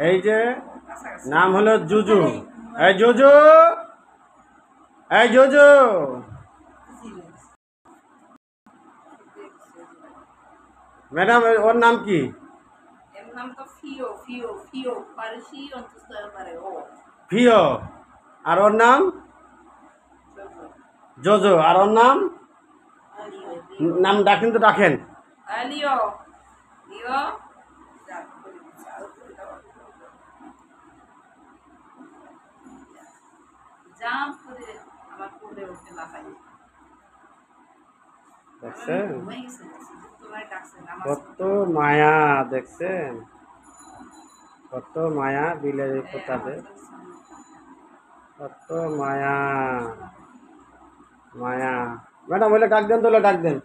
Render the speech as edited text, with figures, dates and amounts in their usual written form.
এই যে নাম হলো জুজু। এই জুজু, এই জুজু, ম্যাডাম ওর নাম কি? ফিও। আর ওর নাম জোজো। আর ওর নাম নাম ডাকেন তো, ডাকেন। দেখছেন কত মায়া, দেখছেন কত মায়া বিলের পোতাদের, কত মায়া মায়া। ম্যাডাম বলে ডাক দেন, তো ডাক দেন।